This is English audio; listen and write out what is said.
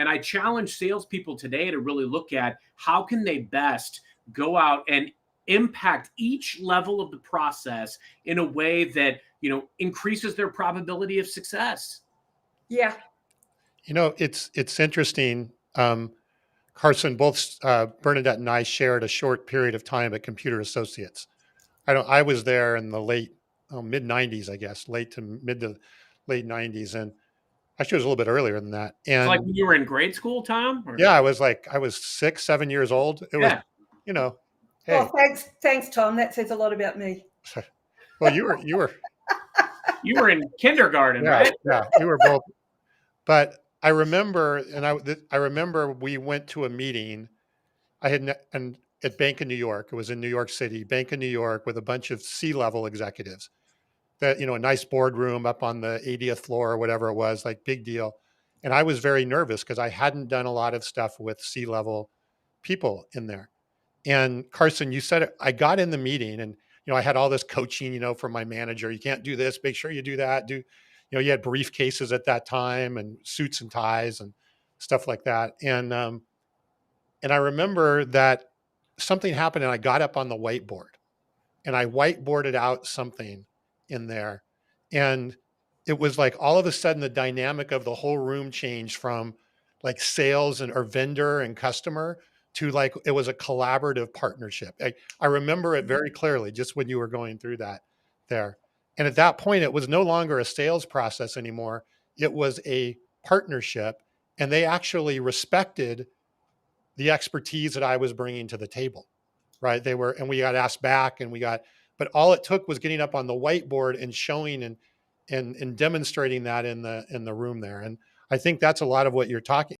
And I challenge salespeople today to really look at how can they best go out and impact each level of the process in a way that, increases their probability of success. Yeah. It's interesting. Carson, both Bernadette and I shared a short period of time at Computer Associates. I was there in the mid '90s, I guess, late to mid to late '90s, and actually it was a little bit earlier than that. It's like And when you were in grade school, Tom? Or? yeah, I was 6, 7 years old. It was, Yeah. Hey, Well, thanks, Tom. That says a lot about me. well, you were You were in kindergarten, yeah, right? yeah, you were both. But I remember, I remember we went to a meeting. And at Bank of New York, it was in New York City, Bank of New York, with a bunch of C-level executives. That a nice boardroom up on the 80th floor or whatever it was, like big deal. And I was very nervous because I hadn't done a lot of stuff with C-level people in there. And Carson, you said it, I got in the meeting and, I had all this coaching, from my manager. You can't do this, make sure you do that. You had briefcases at that time and suits and ties and stuff like that. And I remember that something happened and I got up on the whiteboard and I whiteboarded out something in there. And it was like all of a sudden the dynamic of the whole room changed from like sales or vendor and customer to like it was a collaborative partnership. I remember it very clearly just when you were going through that there. And at that point, it was no longer a sales process anymore. It was a partnership. And they actually respected the expertise that I was bringing to the table, right? And we got asked back but all it took was getting up on the whiteboard and showing and demonstrating that in the room there. And I think that's a lot of what you're talking